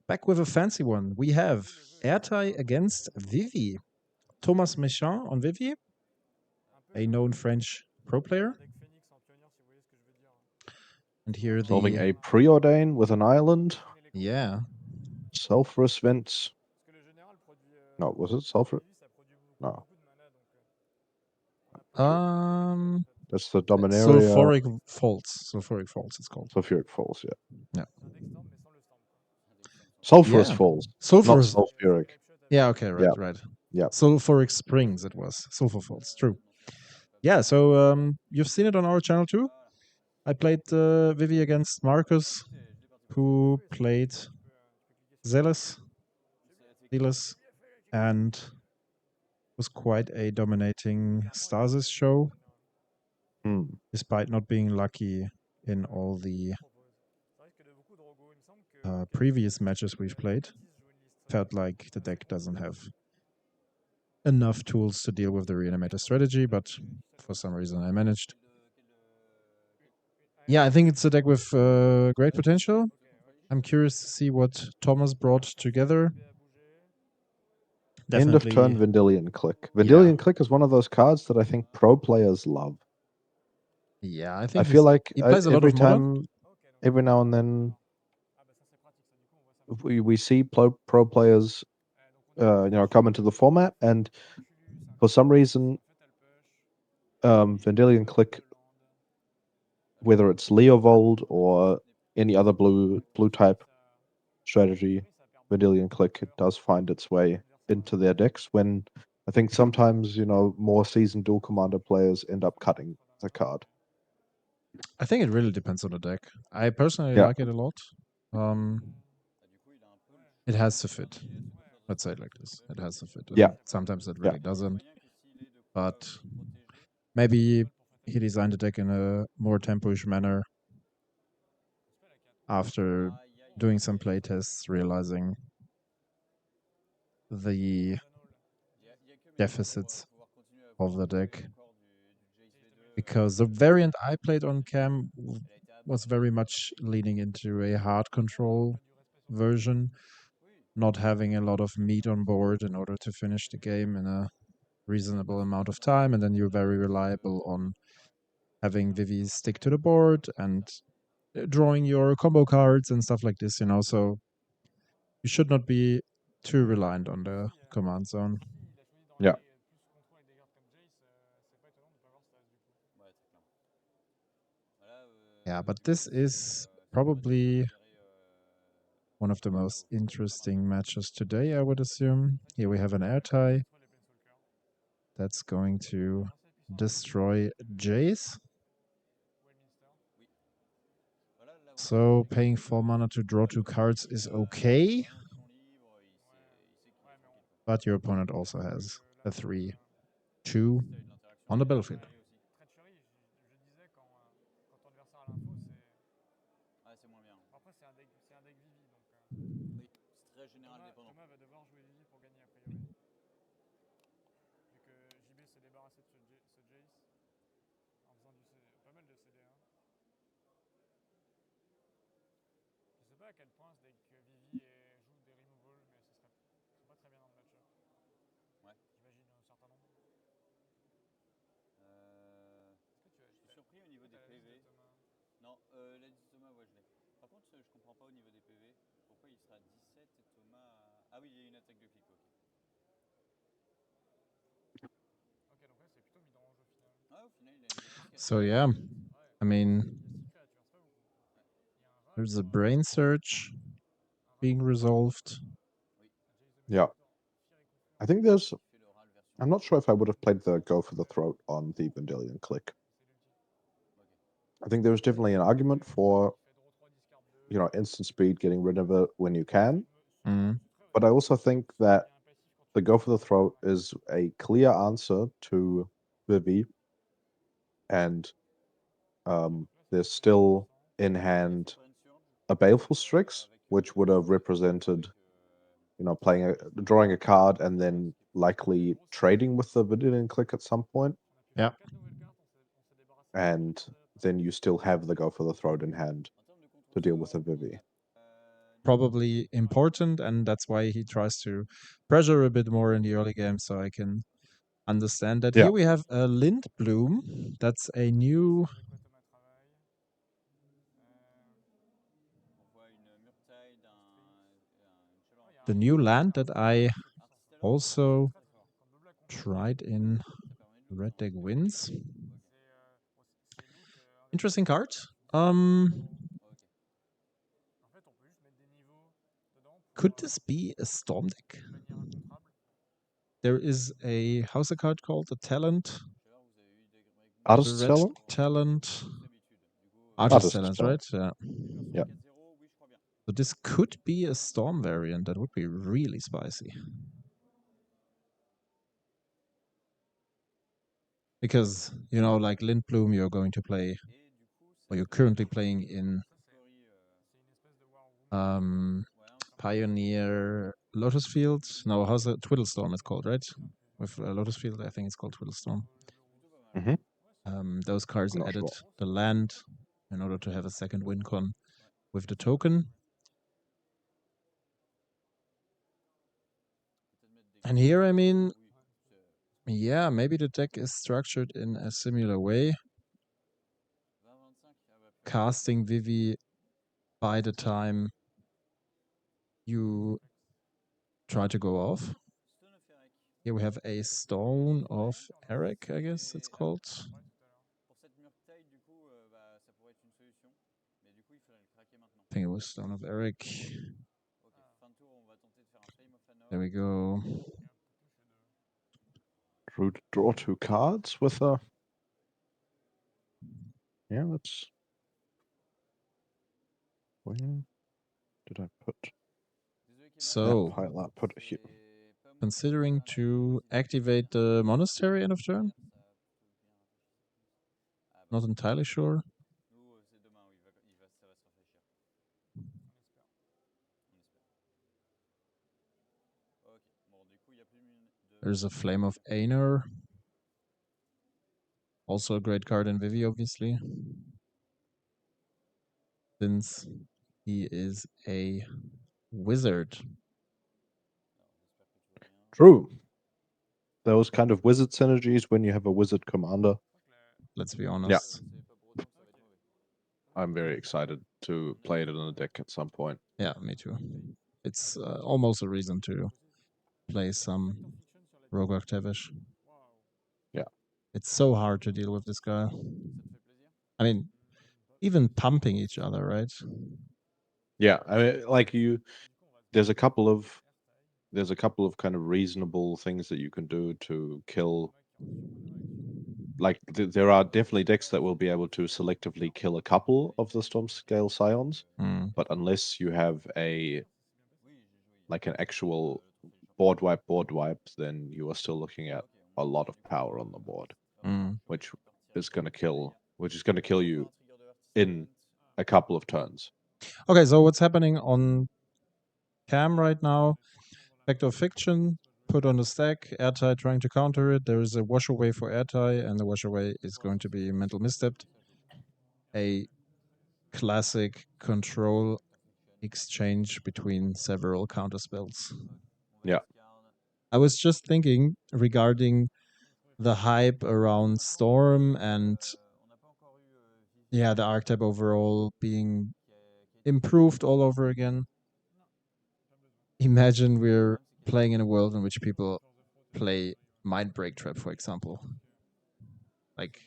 Back with a fancy one. We have Ertai against Vivi. Thomas Méchant on Vivi, a known French pro player. And here Solving the a preordain with an island. yeah. Sulfurous vents. No, was it sulfur? No. That's the Dominaria. Sulfuric Faults. Sulfuric Faults, it's called. Sulfuric Falls, yeah. Yeah. Sulfurous Yeah. Falls, Sulfurous. not sulfuric. Yeah, okay, right, Yeah. right. Yeah. Sulfuric Springs it was. Sulfur Falls, true. Yeah, so you've seen it on our channel too. I played Vivi against Marcus, who played Zealous, and was quite a dominating Stasis show, despite not being lucky in all the previous matches we've played. Felt like the deck doesn't have enough tools to deal with the reanimator strategy, but for some reason I managed. Yeah, I think it's a deck with great potential. I'm curious to see what Thomas brought together. Definitely. End of turn Vendilion Click. Vendilion Click is one of those cards that I think pro players love. Yeah, I think I feel like he plays a lot of modern. every now and then, we see pro players, come into the format, and for some reason, Vendilion Click, whether it's Leovold or any other blue type strategy, Vendilion Click does find its way into their decks when I think sometimes, more seasoned dual commander players end up cutting the card. I think it really depends on the deck. I personally like it a lot. It has to fit. Let's say it like this. It has to fit. And sometimes it really doesn't. But maybe he designed the deck in a more tempo-ish manner after doing some playtests, realizing the deficits of the deck. Because the variant I played on cam was very much leaning into a hard control version, not having a lot of meat on board in order to finish the game in a reasonable amount of time, and then you're very reliable on having Vivi stick to the board and drawing your combo cards and stuff like this, so you should not be too reliant on the command zone. Yeah. Yeah, but this is probably one of the most interesting matches today, I would assume. Here we have an Ertai that's going to destroy Jace. So paying 4 mana to draw 2 cards is okay. But your opponent also has a 3/2 on the battlefield. So yeah, I mean, there's a brain search being resolved. Yeah. I think I'm not sure if I would have played the Go for the Throat on the Vendilion Click. I think there's definitely an argument for, instant speed, getting rid of it when you can. But I also think that the Go for the Throat is a clear answer to Vivi, and there's still in hand a Baleful Strix, which would have represented, drawing a card and then likely trading with the Vendilion Click at some point. Yeah. And then you still have the Go for the Throat in hand to deal with a Vivi. probably important, and that's why he tries to pressure a bit more in the early game, so I can understand that. Yeah. Here we have a Lindblom. That's a new land that I also tried in Red Deck Wins. Interesting card. Could this be a Storm deck? There is a, how's the card called? A talent? Artist Red talent? talent. Artist Talent, talent. right? Yeah. Yeah. So this could be a Storm variant. That would be really spicy. Because, you know, like Lindblom, you're going to play, or you're currently playing in Pioneer Lotus Field. No, how's it? Twiddlestorm it's called, right? With Lotus Field, I think it's called Twiddlestorm. Those cards added the land in order to have a second win con with the token. And here, I mean, yeah, maybe the deck is structured in a similar way. Casting Vivi by the time you try to go off. Here we have a Stone of Eric, I guess it's called. I think it was Stone of Eric. There we go. Draw 2 cards with a... Yeah, let's... Where did I put So, that pile up? Put it here. Considering to activate the monastery end of turn? Not entirely sure. There's a Flame of Aenir. Also a great card in Vivi, obviously. Since he is a wizard. True. Those kind of wizard synergies when you have a wizard commander. Let's be honest. Yeah. I'm very excited to play it in a deck at some point. Yeah, me too. It's almost a reason to play some Rogue Octavish. Yeah. It's so hard to deal with this guy. I mean, even pumping each other, right? Yeah, I mean, like there's a couple of kind of reasonable things that you can do to kill. Like there are definitely decks that will be able to selectively kill a couple of the Storm Scale Scions, but unless you have an actual board wipe, then you are still looking at a lot of power on the board, which is going to kill you in a couple of turns. Okay, so what's happening on Cam right now? Vector Fiction put on the stack. Ertai trying to counter it. There is a wash away for Ertai, and the wash away is going to be Mental Misstep. A classic control exchange between several counterspells. Yeah. I was just thinking regarding the hype around Storm and yeah, the archetype overall being improved all over again. Imagine we're playing in a world in which people play Mind Break Trap, for example. Like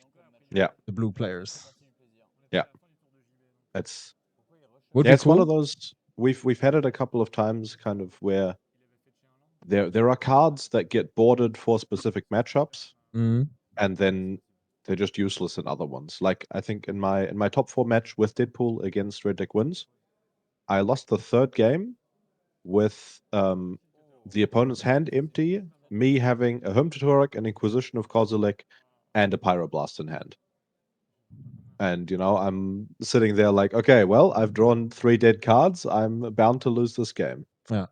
the blue players. Yeah. It's Would be cool. One of those we've had it a couple of times kind of where there are cards that get boarded for specific matchups and then they're just useless in other ones. Like I think in my top 4 match with Deadpool against Red Deck Wins, I lost the third game with the opponent's hand empty, me having a Home Tutoric, an Inquisition of Kozilek, and a Pyroblast in hand. And, I'm sitting there like, okay, well, I've drawn 3 dead cards. I'm bound to lose this game. Yeah.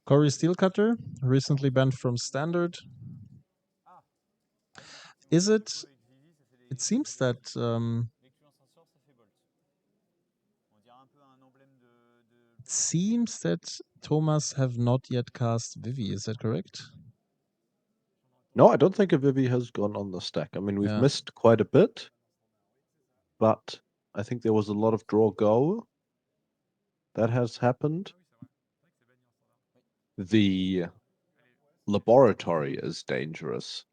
Corey Steelcutter, recently banned from Standard. Is it? It seems that seems that Thomas have not yet cast Vivi. Is that correct? No, I don't think a Vivi has gone on the stack. I mean, we've Yeah. missed quite a bit, but I think there was a lot of draw go that has happened. The laboratory is dangerous.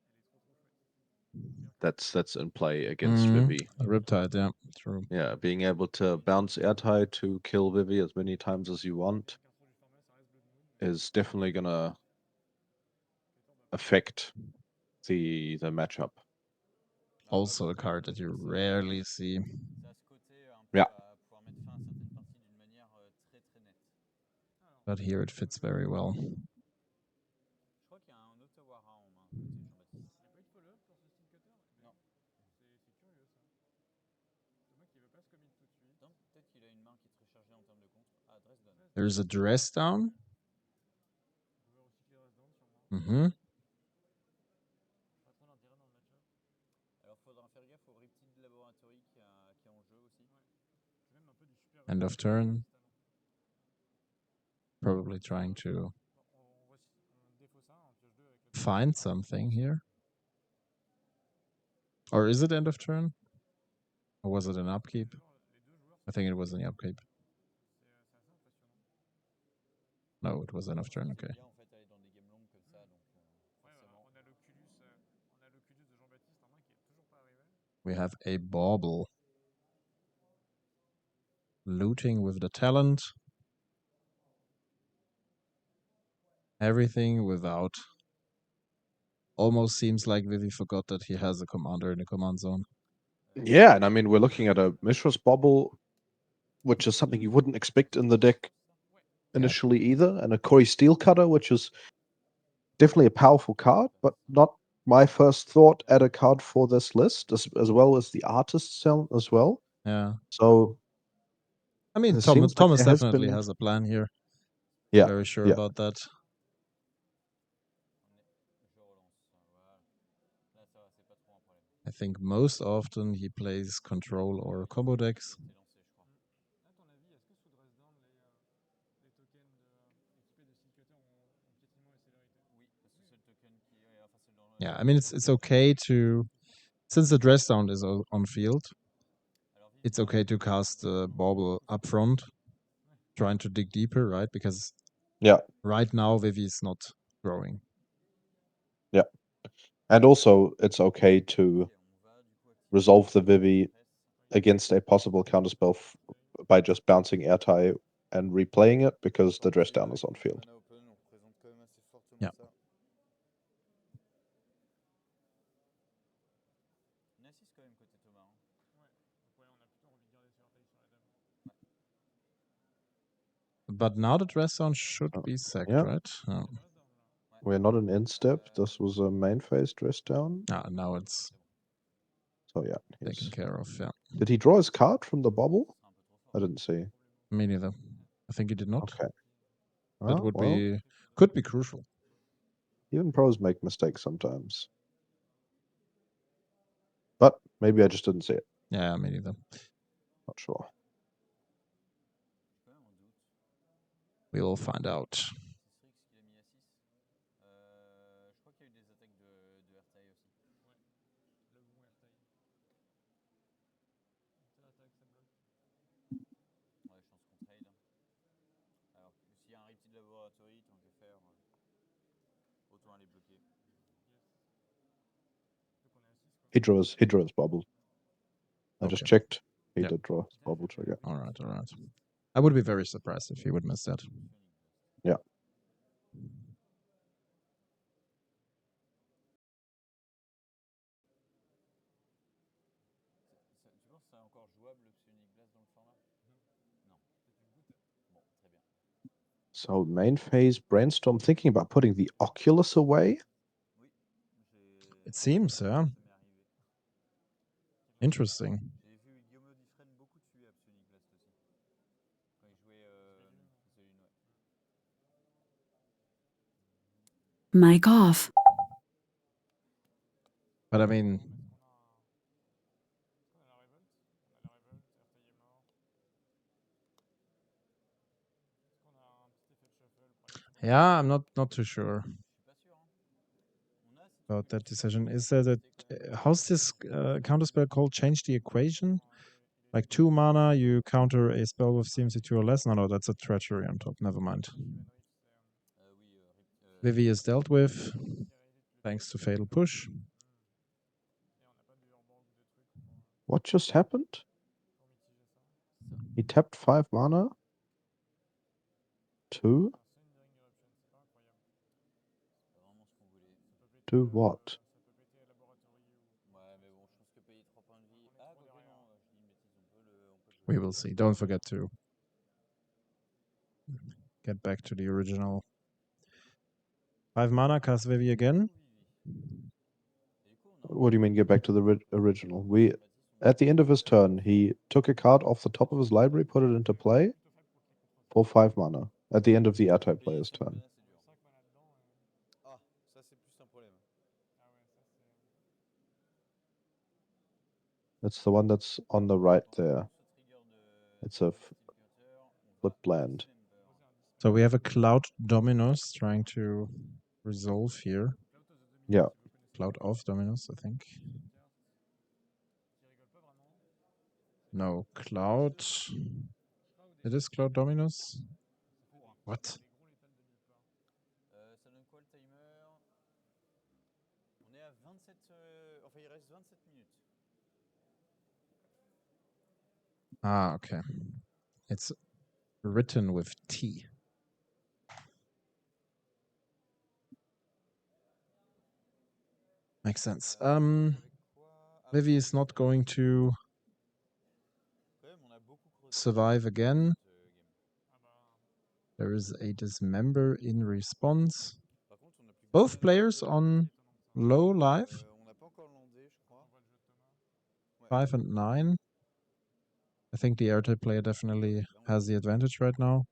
That's in play against Vivi. Riptide, yeah, true. Yeah, being able to bounce Ertai to kill Vivi as many times as you want is definitely gonna affect the matchup. Also a card that you rarely see. Yeah. But here it fits very well. There's a dress down. Mm-hmm. End of turn. Probably trying to find something here. Or is it end of turn? Or was it an upkeep? I think it was an upkeep. No, it was end of turn, okay. We have a bauble. Looting with the talent. Everything without. Almost seems like Vivi forgot that he has a commander in the command zone. Yeah, and I mean, we're looking at a Mishra's Bobble, which is something you wouldn't expect in the deck initially either, and a Kori Steel Cutter, which is definitely a powerful card, but not my first thought at a card for this list, as well as the Artist's Cell as well. Yeah. So I mean, it seems like Thomas there has definitely been... has a plan here. Yeah, Very sure yeah. about that. I think most often he plays control or combo decks. Yeah, I mean it's okay to, since the dress down is on field, it's okay to cast the bauble up front, trying to dig deeper, right? Because right now Vivi is not growing. Yeah, and also it's okay to resolve the Vivi against a possible counterspell by just bouncing Ertai and replaying it because the dress down is on field. Yeah. But now the dress down should be sacked, right? Oh. We're not an end step. This was a main phase dress down. Now it's so yeah, taken care of. Yeah. Did he draw his card from the bubble? I didn't see. Me neither. I think he did not. Okay. That would could be crucial. Even pros make mistakes sometimes. But maybe I just didn't see it. Yeah, me neither. Not sure. We'll find out. He drew his bubble. I just checked. He did draw his bubble trigger. All right. I would be very surprised if he would miss that. Yeah. So main phase brainstorm, thinking about putting the Oculus away. It seems, yeah. Interesting. Mic off. But I mean, Yeah, I'm not too sure about that decision. Is that how's this counterspell called? Change the equation? Like 2 mana, you counter a spell with CMC2 or less? No, that's a treachery on top. Never mind. Vivi is dealt with, thanks to Fatal Push. What just happened? He tapped 5 mana? 2? Do what? We will see. Don't forget to get back to the original. 5 mana, cast Vivi again. What do you mean get back to the original? At the end of his turn, he took a card off the top of his library, put it into play for 5 mana. At the end of the Ertai player's turn. That's the one that's on the right there. It's a flip land. So we have a Cloud Dominus trying to resolve here. Yeah. Cloud of Dominus, I think. No, Cloud. It is Cloud Dominus. What? Ah, okay. It's written with T. Makes sense. Vivi is not going to survive again. There is a dismember in response. Both players on low life. 5 and 9. I think the Ertai player definitely has the advantage right now.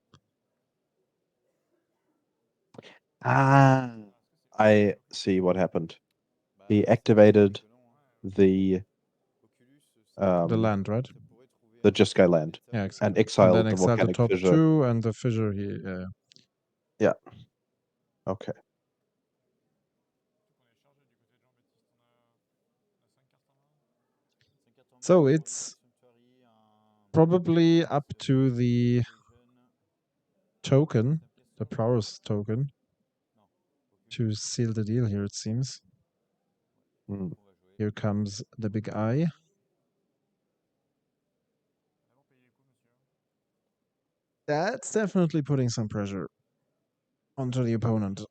Ah, I see what happened. He activated the land, right? The Jeskai land. Yeah, exactly. And exiled then the exile the volcanic top fissure. 2 and the fissure here. Yeah. Okay. So it's probably up to the token, the prowess token, to seal the deal here, it seems. Here comes the big eye. That's definitely putting some pressure onto the opponent.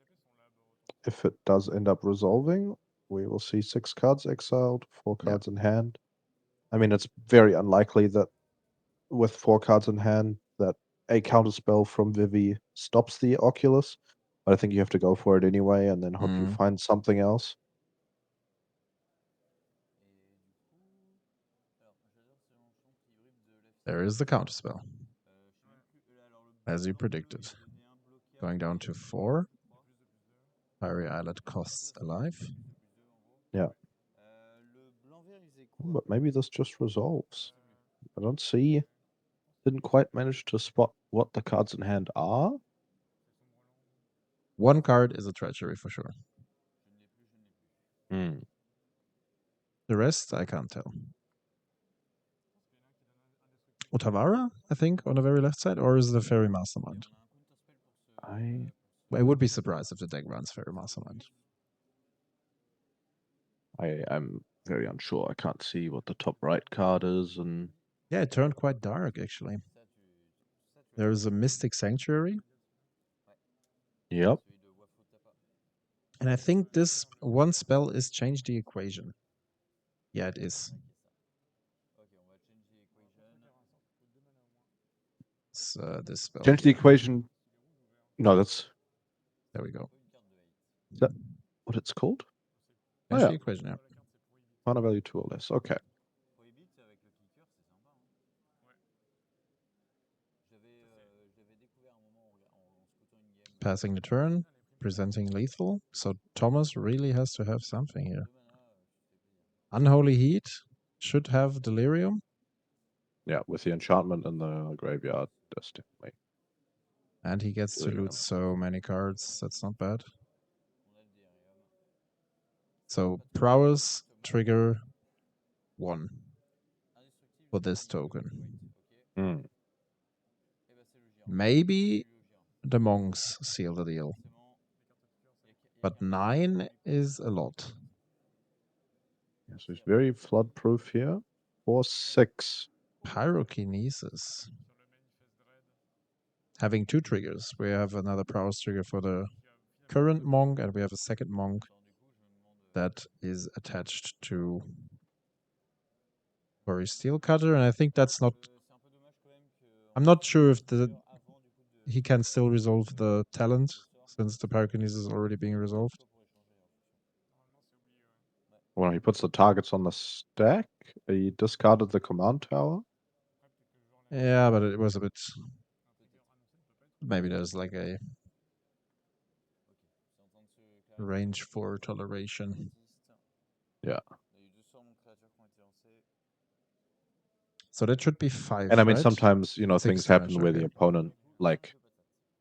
If it does end up resolving, we will see 6 cards exiled, 4 cards in hand. I mean, it's very unlikely that with 4 cards in hand that a counterspell from Vivi stops the Oculus, but I think you have to go for it anyway and then hope you find something else. There is the counterspell. As you predicted. Going down to 4. Fiery Islet costs a life. Yeah. But maybe this just resolves. I don't see. Didn't quite manage to spot what the cards in hand are. 1 card is a treachery for sure. The rest, I can't tell. Otawara, I think, on the very left side, or is it a Fairy Mastermind? I would be surprised if the deck runs Fairy Mastermind. I'm very unsure. I can't see what the top right card is, and yeah, it turned quite dark actually. There is a Mystic Sanctuary. Yep. And I think this one spell is change the equation. Yeah, it is. It's this spell. Change the equation. No, that's. There we go. Is that what it's called? Change the equation, yeah. Mana value 2 or less. Okay. Passing the turn, presenting lethal. So Thomas really has to have something here. Unholy Heat should have Delirium. Yeah, with the enchantment in the graveyard, that's definitely. And he gets to loot so many cards. That's not bad. So prowess trigger 1 for this token. Maybe the monks seal the deal. But 9 is a lot. Yes, it's very flood proof here. 4/6. Pyrokinesis. Having 2 triggers. We have another prowess trigger for the current monk, and we have a second monk that is attached to Quarry Steel Cutter, and I think that's not. I'm not sure if he can still resolve the talent since the pyrokinesis is already being resolved. Well, he puts the targets on the stack. He discarded the command tower. Yeah, but it was a bit. Maybe there's like a range for toleration. Yeah. So that should be 5. And I mean, right? sometimes, you know, 6 things happen damage, where okay. the opponent, like,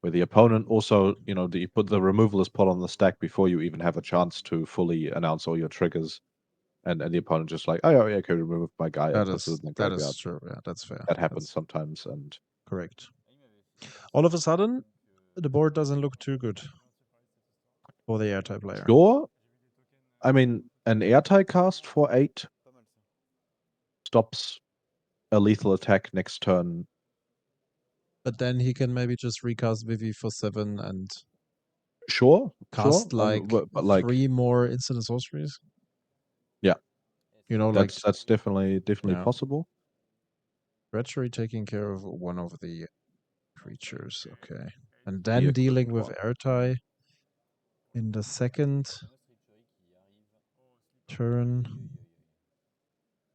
where the opponent also, you know, you put the removal is put on the stack before you even have a chance to fully announce all your triggers. And the opponent just like, oh, yeah, okay, remove my guy and puts it in the That graveyard. is true. Yeah, that's fair. That happens sometimes. And correct. All of a sudden, the board doesn't look too good for the Ertai player. sure. I mean, an Ertai cast for 8 stops a lethal attack next turn. But then he can maybe just recast Vivi for 7 and Sure, cast sure. But like 3 more instant sorceries. Yeah. You know, that's definitely yeah. possible. Treachery taking care of one of the creatures, okay. And then dealing with Ertai in the second turn.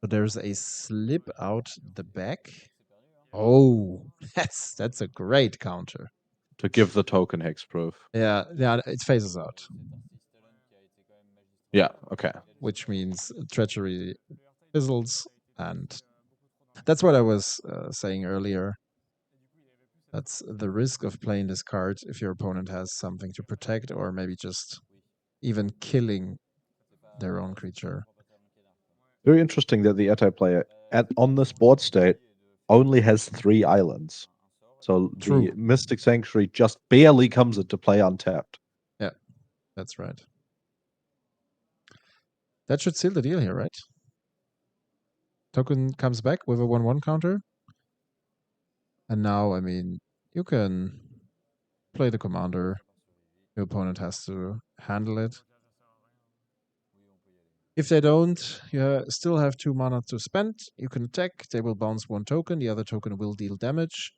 So there's a slip out the back. Oh, that's a great counter. To give the token hexproof. Yeah, it phases out. Yeah, okay. Which means treachery fizzles, and that's what I was saying earlier. That's the risk of playing this card if your opponent has something to protect, or maybe just even killing their own creature. Very interesting that the Ertai player on this board state only has 3 islands. So True. the Mystic Sanctuary just barely comes into play untapped. Yeah, that's right. That should seal the deal here, right? Token comes back with a 1/1 counter. And now, I mean, you can play the commander. Your opponent has to handle it. If they don't, you still have 2 mana to spend. You can attack. They will bounce 1 token. The other token will deal damage.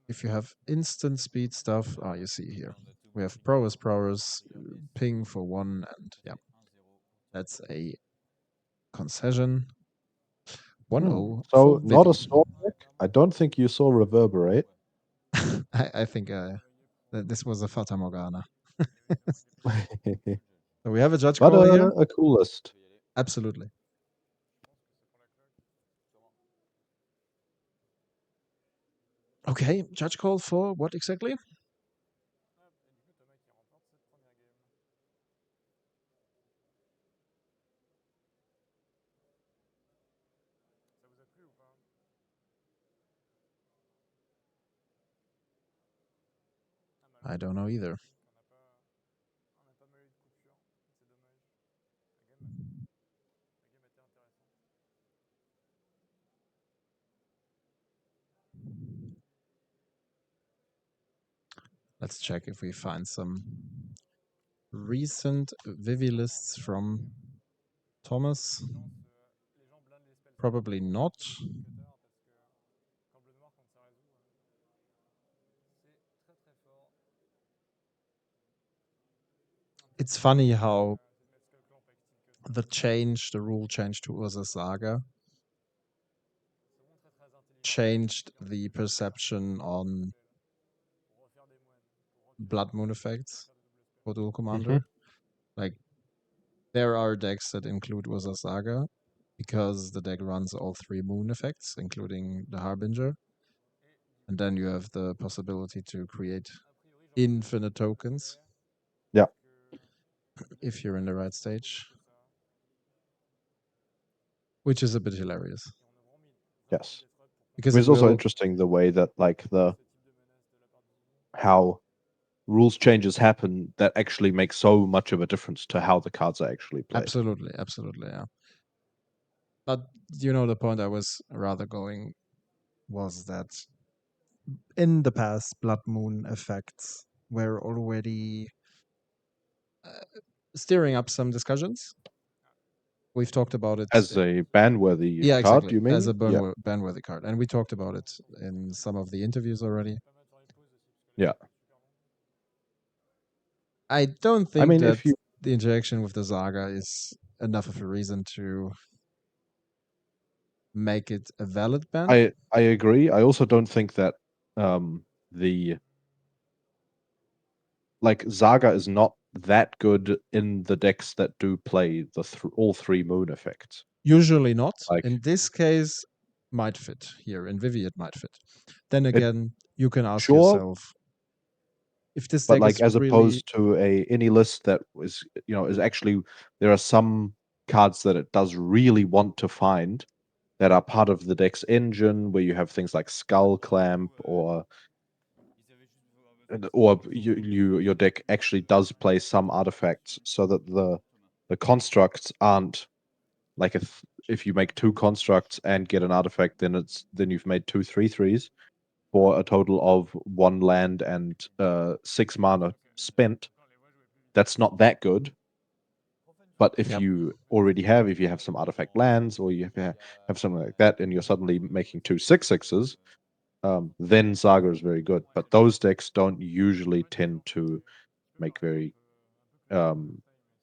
If you have instant speed stuff, you see here. We have prowess, ping for 1, and yeah. That's a concession. 1-0. So not a storm deck. I don't think you saw Reverberate. I think this was a Fata Morgana. So we have a judge call here. A coolest. Absolutely. Okay, judge call for what exactly? I don't know either. Let's check if we find some recent Vivi lists from Thomas. Probably not. It's funny how the rule change to Urza Saga changed the perception on Blood Moon effects for Dual Commander. Like, there are decks that include Urza Saga because the deck runs all 3 moon effects, including the Harbinger. And then you have the possibility to create infinite tokens. Yeah. If you're in the right stage. Which is a bit hilarious. Yes. Because It's also interesting the way that how rules changes happen that actually make so much of a difference to how the cards are actually played. Absolutely, yeah. But the point I was rather going was that in the past, Blood Moon effects were already stirring up some discussions. We've talked about it as a ban-worthy yeah, card. exactly. You mean As a yeah. ban-worthy card, and we talked about it in some of the interviews already. Yeah. I don't think I mean, that if you the interaction with the Saga is enough of a reason to make it a valid ban. I agree. I also don't think that the Saga is not that good in the decks that do play the all three moon effects. Usually not. Like In this case, might fit here. In Vivi, it might fit. Then it, again, you can ask sure, yourself if this but deck is as really opposed to any list that is actually there are some cards that it does really want to find that are part of the deck's engine, where you have things like Skull Clamp or your deck actually does play some artifacts, so that the constructs aren't like if you make two constructs and get an artifact, then you've made 2 3/3s for a total of 1 land and 6 mana spent. That's not that good. But if Yep. if you have some artifact lands, or you have something like that, and you're suddenly making 2 6/6s, then Saga is very good. But those decks don't usually tend to make very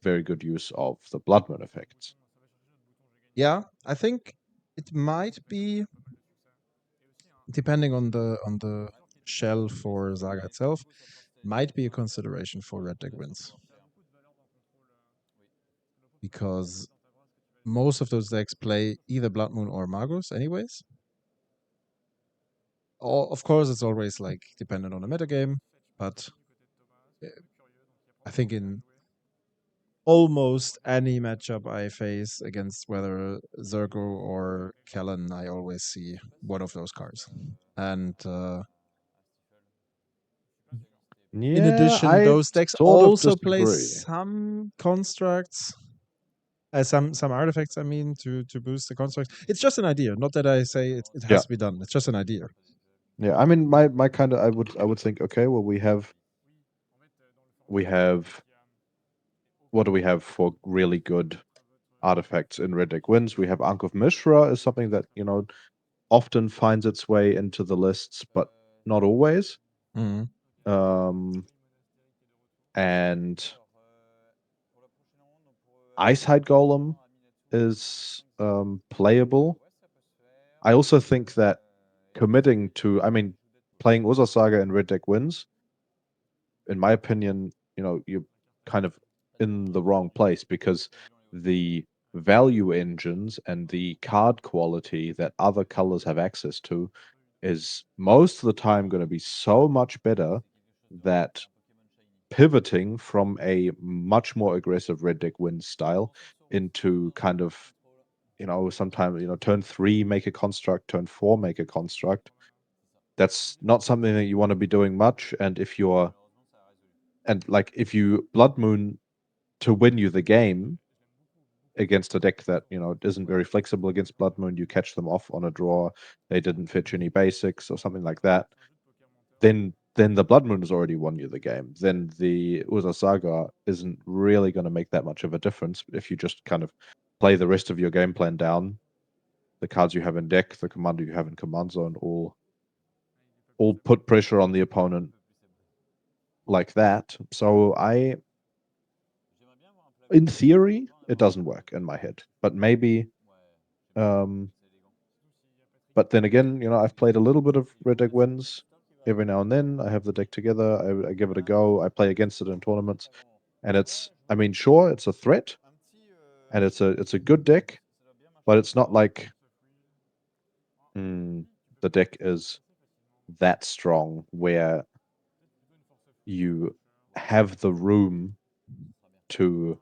good use of the Blood Moon effects. Yeah, I think it might be depending on the shell for Saga itself, might be a consideration for red deck wins. Because most of those decks play either Blood Moon or Magus anyways. Of course, it's always like dependent on the metagame, but I think in almost any matchup I face against whether Zergo or Kellen, I always see one of those cards. And in addition, I those decks sort of also play disagree. some constructs, some artifacts. I mean, to boost the constructs. It's just an idea. Not that I say it has to be done. It's just an idea. Yeah, I mean, my kind of I would think, okay, well, we have what do we have for really good artifacts in Red Deck Wins? We have Ankh of Mishra is something that often finds its way into the lists, but not always. Mhm. And Icehide Golem is playable. I also think that committing to, I mean, playing Urza Saga in Red Deck Wins, in my opinion, you're kind of in the wrong place, because the value engines and the card quality that other colors have access to is most of the time going to be so much better that pivoting from a much more aggressive red deck win style into kind of sometimes turn 3 make a construct, turn 4 make a construct, that's not something that you want to be doing much. And if you Blood Moon to win you the game against a deck that isn't very flexible against Blood Moon, you catch them off on a draw, they didn't fetch any basics or something like that, then the Blood Moon has already won you the game. Then the Urza Saga isn't really going to make that much of a difference if you just kind of play the rest of your game plan down. The cards you have in deck, the commander you have in command zone, all put pressure on the opponent like that. So in theory, it doesn't work in my head, but maybe. But then again, I've played a little bit of Red Deck Wins. Every now and then, I have the deck together. I give it a go. I play against it in tournaments, and I mean, sure, it's a threat, and it's a good deck, but it's not like the deck is that strong where you have the room to,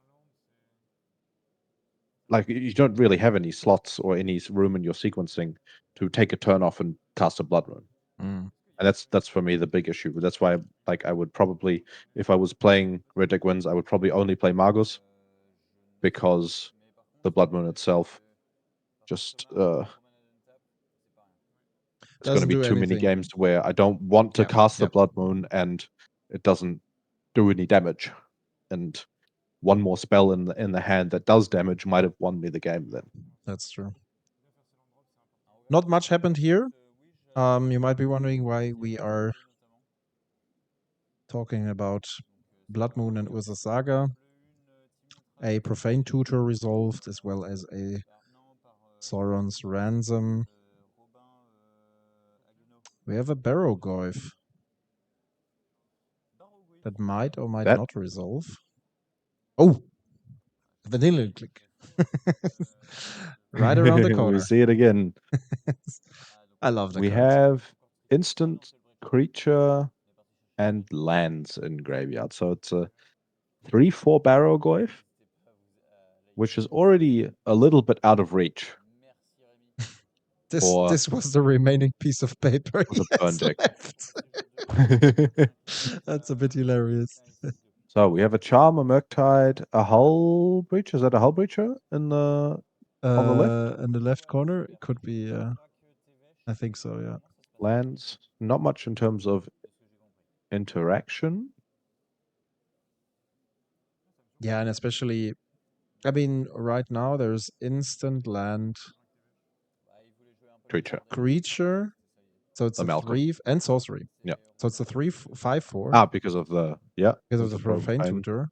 like, you don't really have any slots or any room in your sequencing to take a turn off and cast a Blood Moon. Mm. And that's for me the big issue. That's why, like, I would probably, if I was playing Red Deck Wins, I would probably only play Magus, because the Blood Moon itself just it's going to Doesn't be do too many anything. games where I don't want to Yeah, cast the yeah. Blood Moon and it doesn't do any damage. And one more spell in the hand that does damage might have won me the game then. That's true. Not much happened here. You might be wondering why we are talking about Blood Moon and Urza Saga. A Profane Tutor resolved, as well as a Sauron's Ransom. We have a Barrowgoyf that might or might That not resolve. Oh! Vanilla click. Right around the corner. we see it again. I love the We cards. have instant, creature, and lands in graveyard. So it's a 3/4 Barrowgoyf, which is already a little bit out of reach for This was the remaining piece of paper he the burn has deck. left. That's a bit hilarious. So we have a Charm, a Murktide, a Hull Breacher. Is that a Hull Breacher in the on the left? In the left corner, it could be. I think so. Yeah. Lands. Not much in terms of interaction. Yeah, and especially, I mean, right now there's instant land Creature. so it's The a Malcolm. 3 and sorcery. Yeah. So it's a 3/5/4 Ah, because of the because of the Profane. Profane Tutor.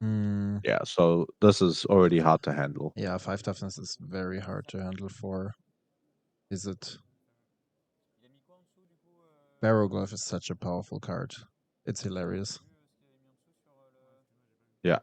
Mm, Yeah, so this is already hard to handle. yeah, 5 toughness is very hard to handle for. Is it? Barrowglyph is such a powerful card. It's hilarious. Yeah.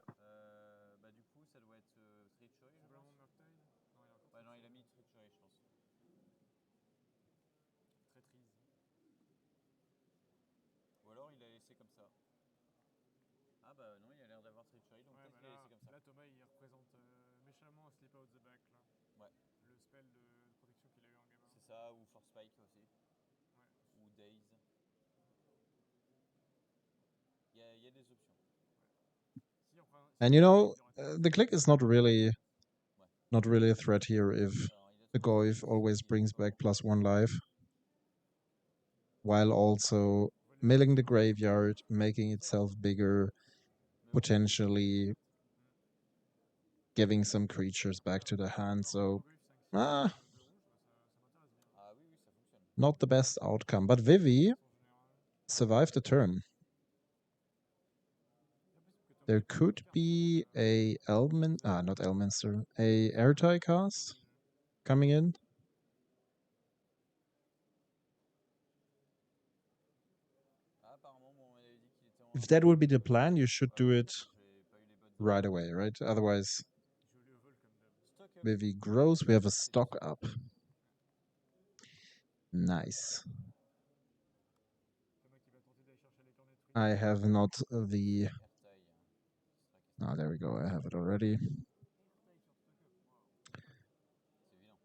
And you know, the click is not really a threat here if the Goyf always brings back +1 life, while also milling the graveyard, making itself bigger, potentially giving some creatures back to the hand. So, not the best outcome. But Vivi survived the turn. There could be a not Elminster, a Ertai cast coming in. If that would be the plan, you should do it right away, right? Otherwise, Vivi grows. We have a stock up. Nice. I have not the. Oh, there we go. I have it already.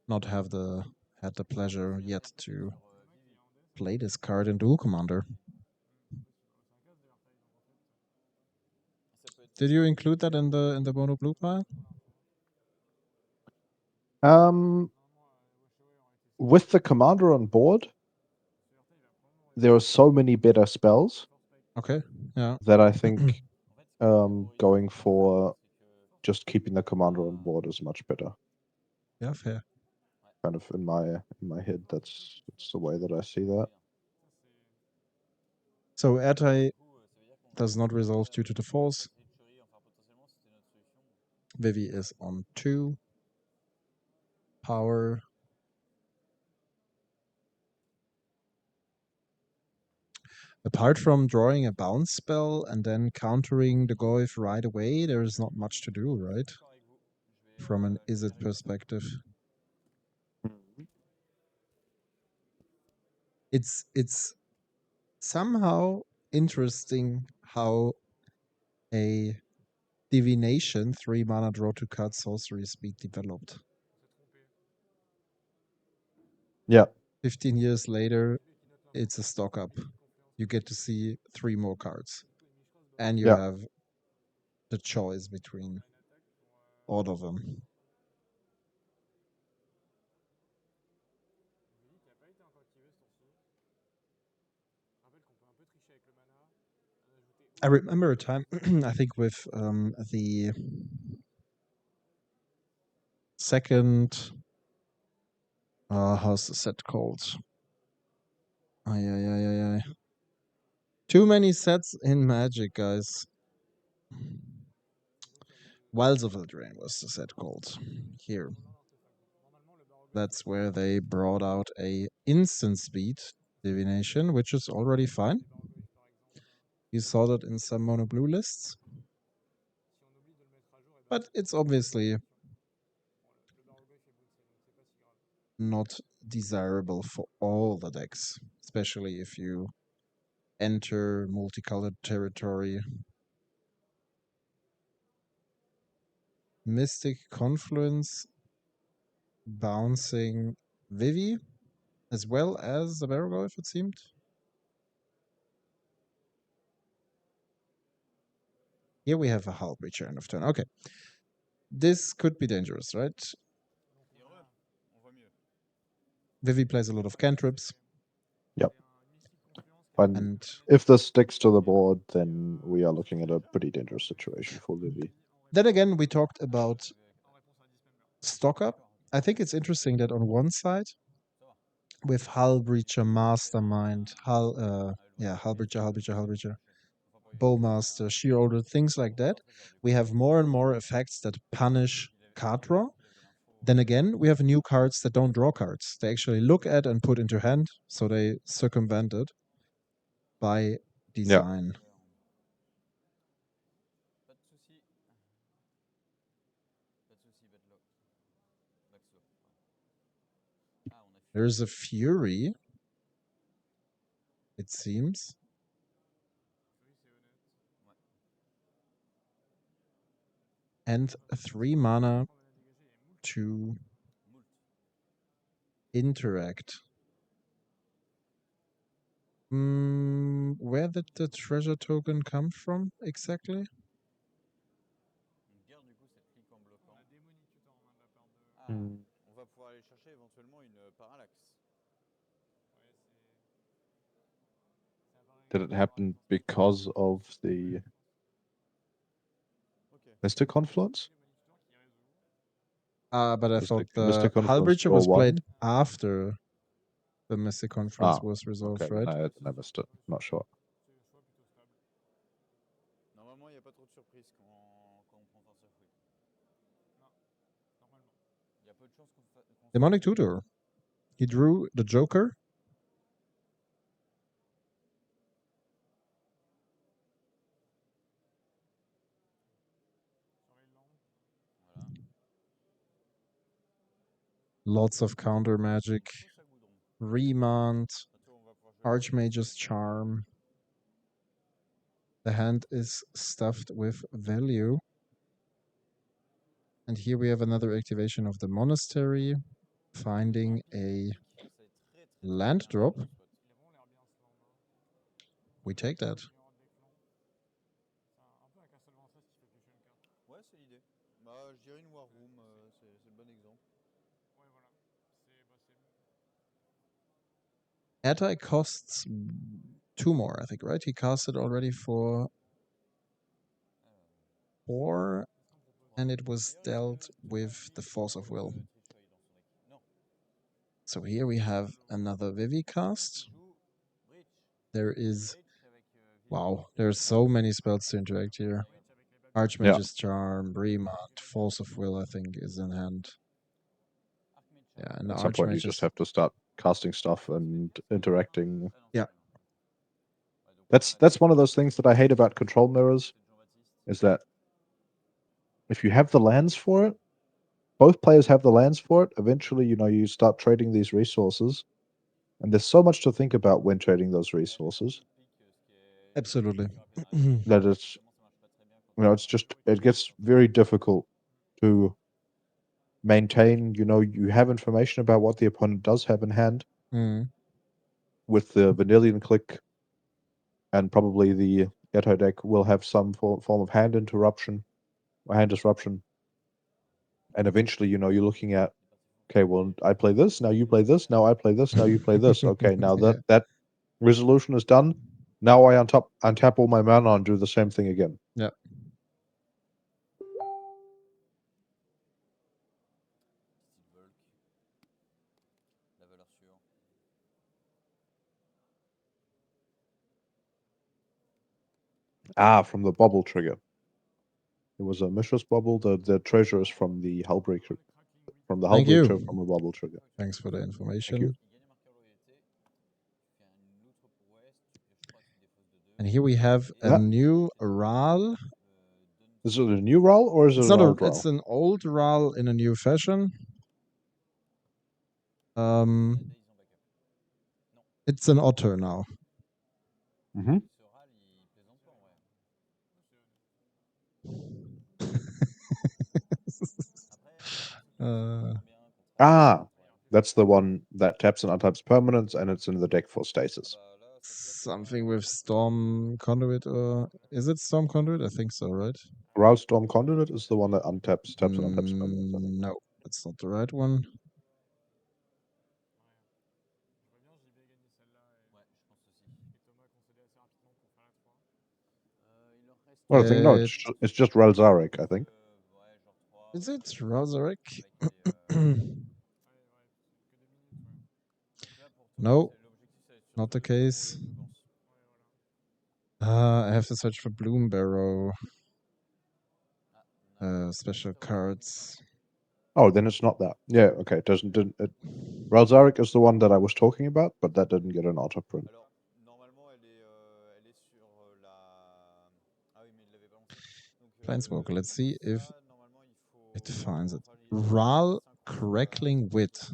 Not had the pleasure yet to play this card in Duel Commander. Did you include that in the mono blue pile? With the commander on board, there are so many better spells. Okay. Yeah. That I think going for just keeping the commander on board is much better. Yeah, fair. Kind of in my head, that's the way that I see that. So Ertai does not resolve due to the force. Vivi is on 2 power. Apart from drawing a bounce spell and then countering the Goyf right away, there is not much to do, right? From an Izzet perspective. it's somehow interesting how a divination 3 mana draw to card sorcery speed developed. Yeah. 15 years later, it's a stock up. You get to see 3 more cards. And you Yeah. have the choice between all of them. I remember a time, I think with the second, how's the set called? Too many sets in Magic, guys. Wilds of Eldraine was the set called. Here. That's where they brought out a instant speed divination, which is already fine. You saw that in some mono blue lists. But it's obviously not desirable for all the decks, especially if you enter multicolored territory. Mystic Confluence bouncing Vivi as well as the Barrowglyph, it seemed. Here we have a Hull Breacher end of turn. Okay. This could be dangerous, right? Vivi plays a lot of cantrips. Yep. And And if this sticks to the board, then we are looking at a pretty dangerous situation for Vivi. then again, we talked about stock up. I think it's interesting that on one side, with Hull Breacher, Mastermind, Hull Breacher, Bowmaster, Sheer Order, things like that, we have more and more effects that punish card draw. Then again, we have new cards that don't draw cards. They actually look at and put into hand, so they circumvent it by design. Yeah. There's a Fury, it seems. And a 3 mana to interact. Where did the treasure token come from exactly? Did it happen because of the Mystic Confluence? But I thought the Mystic Hull Confluence Breacher draw was played 1? after the Mystic Conference was resolved, okay, right? I missed it. Not sure. Demonic Tutor. He drew the Joker. Lots of counter magic. Remand. Archmage's Charm. The hand is stuffed with value. And here we have another activation of the Monastery. Finding a land drop. We take that. Ertai costs 2 more, I think, right? He cast it already for 4, and it was dealt with the Force of Will. So here we have another Vivi cast. There is... Wow, there's so many spells to interact here. Archmage's Charm, Remand, Force of Will, I think, is in hand. Yeah, and at some point you just have to start casting stuff and interacting. Yeah. That's one of those things that I hate about control mirrors, is that if you have the lands for it, both players have the lands for it, eventually, you start trading these resources, And there's so much to think about when trading those resources Absolutely. that it's, it's just, it gets very difficult to maintain, you have information about what the opponent does have in hand Mm. with the Vanillion click, and probably the Ertai deck will have some form of hand interruption or hand disruption. And eventually, you're looking at, okay, well, I play this, now you play this, now I play this, now you play this. Okay, now Yeah. that resolution is done. Now I untap all my mana and do the same thing again. Yeah. From the bubble trigger. It was a Mishra's bubble. The treasure is from the Hullbreaker. From the Thank Hullbreacher you. from a bubble trigger. Thanks for the Thank you. information. And here we have a new RAL. Is it a new RAL or is it It's an not old RAL? It's an old RAL in a new fashion. It's an otter now. Mm-hmm. That's the one that taps and untaps permanents, and it's in the deck for stasis. Something with Storm Conduit, or is it Storm Conduit? I think so, right? RAL Storm Conduit is the one that taps and untaps permanents. No, that's not the right one. Well, I think no, it's just RAL Zarek, I think. Is it Razorek? No, not the case. I have to search for Bloom Barrow special cards. Oh, then it's not that. Yeah, okay. Didn't RAL Zarek is the one that I was talking about, but that didn't get an auto print. Planeswalker. Let's see if it finds it. RAL Crackling Wit.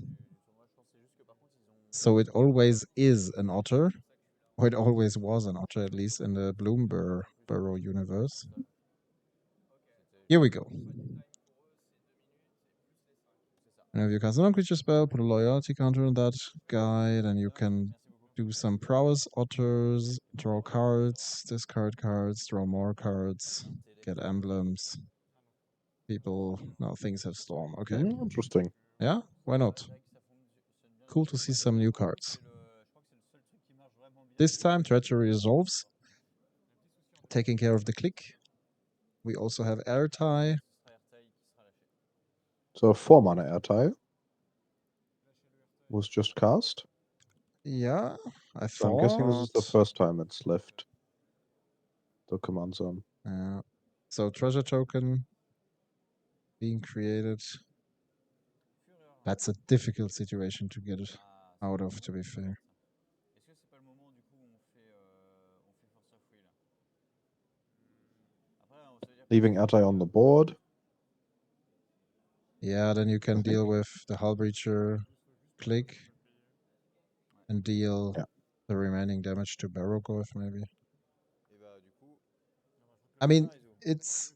So it always is an otter, or it always was an otter, at least in the Bloom Barrow universe. Here we go. Whenever you cast a non-creature spell, put a loyalty counter on that guy, then you can do some prowess otters, draw cards, discard cards, draw more cards, get emblems. Things have Storm. Okay. Interesting. Yeah, why not? Cool to see some new cards. This time, Treachery resolves, taking care of the click. We also have Ertai. So 4 mana Ertai was just cast. Yeah, I thought. So I'm guessing this is the first time it's left the command zone. Yeah. So treasure token being created. That's a difficult situation to get it out of, to be fair. Leaving Ertai on the board. Yeah, then you can deal with the Hull Breacher click and deal the remaining damage to Barrowgorth, maybe. I mean, it's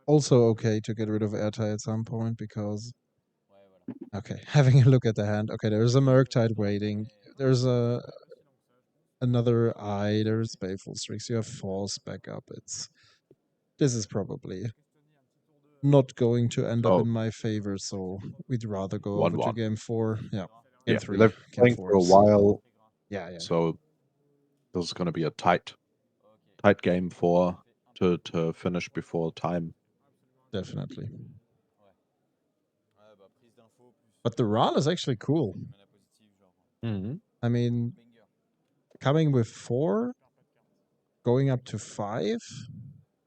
also okay to get rid of Ertai at some point because, okay, having a look at the hand. Okay, there's a Murktide waiting. There's another Eye. There's Baleful Strix. You have Force backup. This is probably not going to end up in my favor, so we'd rather go over to game 4. Yeah, game 3. They've been playing for a while. Yeah. So this is going to be a tight game to finish before time. Definitely. But the RAL is actually cool. Mm-hmm. I mean, coming with 4, going up to 5,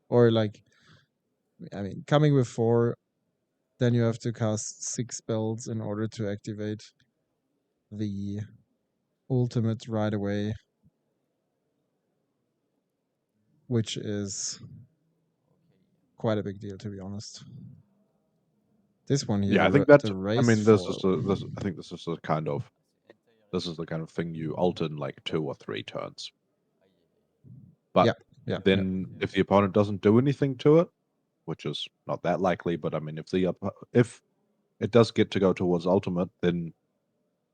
or coming with 4, then you have to cast 6 spells in order to activate the ultimate right away, which is quite a big deal, to be honest. This one here, Yeah, I think the that's. I race mean, this for... is the. I think this is the kind of. This is the kind of thing you ult in like 2 or 3 turns. But yeah. then, if the opponent doesn't do anything to it, which is not that likely, but I mean, if it does get to go towards ultimate, then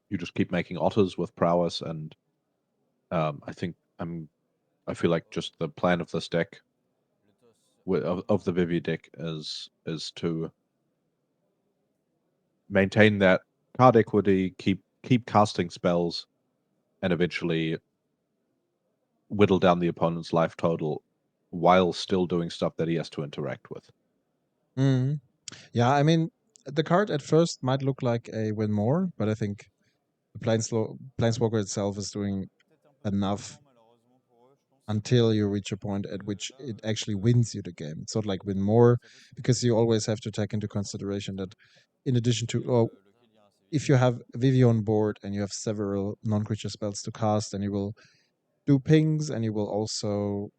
you just keep making otters with prowess, and I feel like just the plan of this deck, of the Vivi deck, is to maintain that card equity, keep casting spells, and eventually whittle down the opponent's life total while still doing stuff that he has to interact with. Mm. Yeah, I mean, the card at first might look like a win more, but I think the Planeswalker itself is doing enough until you reach a point at which it actually wins you the game. It's not like win more, because you always have to take into consideration that in addition to, if you have Vivi on board and you have several non-creature spells to cast, then you will do pings and you will also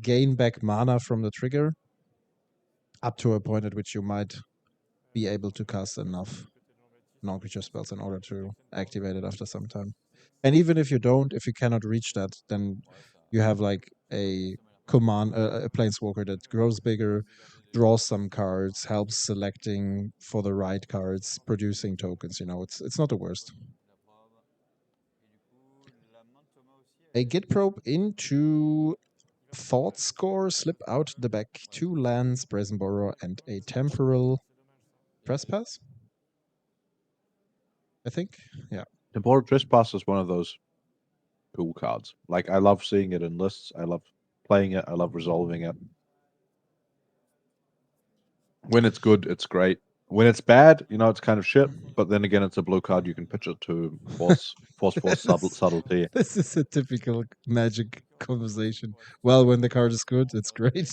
gain back mana from the trigger up to a point at which you might be able to cast enough non-creature spells in order to activate it after some time. And even if you don't, if you cannot reach that, then you have like a a planeswalker that grows bigger, draws some cards, helps selecting for the right cards, producing tokens. It's not the worst. A git probe into Thought Score, slip out the back 2 lands, Brazen Borrower, and a temporal trespass. I think, yeah. Temporal Trespass is one of those cool cards. Like, I love seeing it in lists. I love playing it. I love resolving it. When it's good, it's great. When it's bad, it's kind of shit. But then again, it's a blue card. You can pitch it to force subtlety. This is a typical Magic conversation. Well, when the card is good, it's great.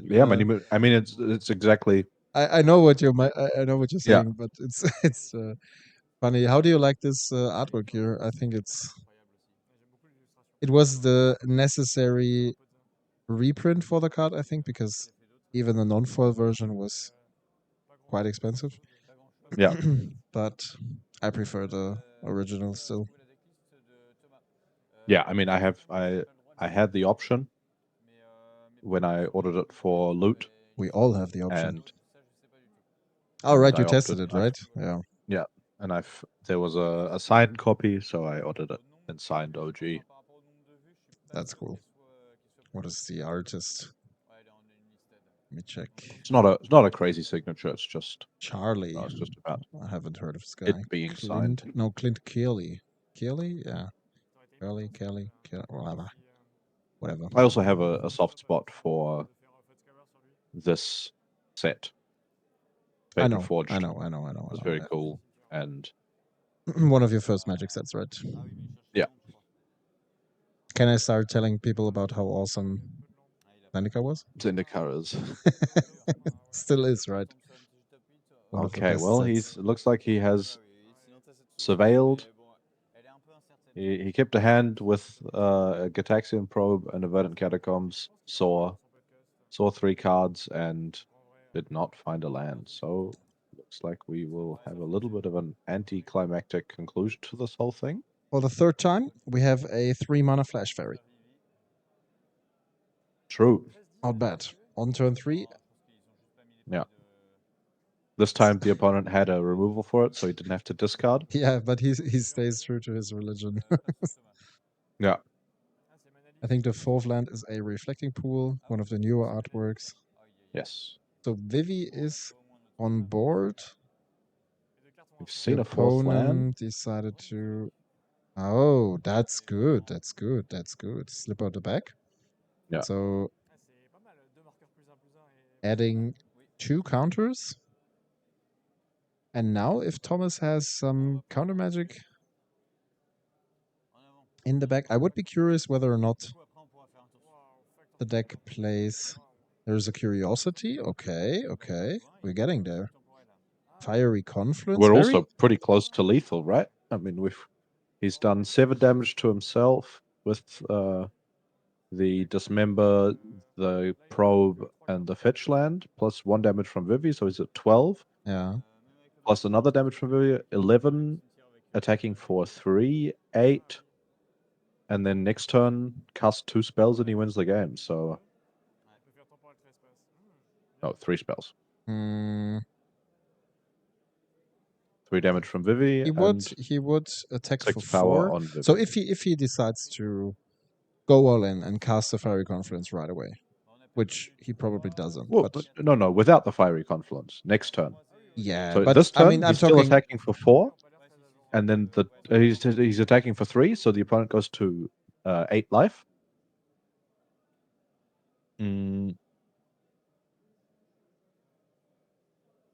Yeah, I mean, it's exactly. I know what I know what you're Yeah. saying, but it's funny. How do you like this artwork here? I think it was the necessary reprint for the card, I think, because even the non-foil version was quite expensive. Yeah. But I prefer the original still. Yeah, I mean, I had the option when I ordered it for loot, We all have the option. and Oh, right, I you tested opted. it, right? Yeah. Yeah, and there was a signed copy, so I ordered it in signed OG. That's cool. What is the artist? Let me check. It's not a crazy signature. It's just Charlie. it's just about I haven't heard of this guy. it being signed. No, Clint Kelly. Kelly? Yeah. Kelly, whatever. I also have a soft spot for this set. I Fate know. Reforged. I know. It's very cool, and one of your first Magic sets, right? yeah. Can I start telling people about how awesome Zendikar was? Zendikar is Still is, right? One of the okay. best Well, sets. it looks like he has surveilled. He kept a hand with a Gitaxian Probe and a Verdant Catacombs, saw 3 cards, and did not find a land. So looks like we will have a little bit of an anticlimactic conclusion to this whole thing. For the third time, we have a 3-mana Flash Fairy. True. Not bad. On turn 3. Yeah. This time the opponent had a removal for it, so he didn't have to discard. Yeah, but he stays true to his religion. Yeah. I think the 4th land is a Reflecting Pool, one of the newer artworks. Yes. So Vivi is on board. We've seen The a 4th land. opponent decided to... Oh, that's good. That's good. That's good. Slip out the back. Yeah. So adding 2 counters. And now if Thomas has some counter magic in the back, I would be curious whether or not the deck plays... There's a Curiosity. Okay. We're getting there. Fiery Confluence. We're also pretty close to lethal, right? I mean, he's done 7 damage to himself with the Dismember, the Probe, and the Fetch land, plus 1 damage from Vivi, so he's at 12. Yeah. Plus another damage from Vivi, 11, attacking for 3, 8. And then next turn, cast 2 spells and he wins the game, so... No, 3 spells. Mm, 3 damage from Vivi, he would attack for 6 power 4. on Vivi. So if he decides to go all in and cast the Fiery Confluence right away, which he probably doesn't. Well, but no, without the Fiery Confluence, next turn. yeah, So but this turn, I mean, I'm he's still talking. attacking for 4, and then he's attacking for 3, so the opponent goes to 8 life.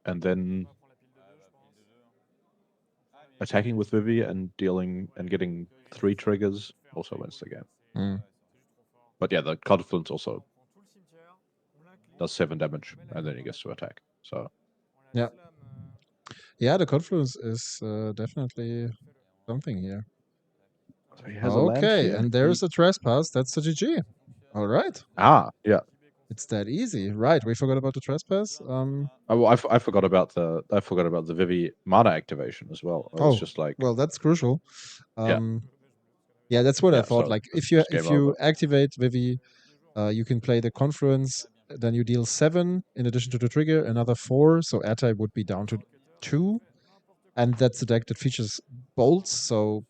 And then attacking with Vivi and dealing and getting 3 triggers also wins the game. Mm. But yeah, the Confluence also does 7 damage, and then he gets to attack. So yeah, the Confluence is definitely something here. So he has a land Okay, here. and there's a Trespass. That's the GG. All right. Yeah. It's that easy. Right, we forgot about the Trespass. Well, I forgot about the Vivi mana activation as well. I was just like, well, that's crucial. Yeah. Yeah, that's what I Yeah, thought. so Like, it's if game you over. activate Vivi, you can play the Confluence. Then you deal 7 in addition to the trigger, another 4. So Ertai would be down to 2, and that's a deck that features bolts. So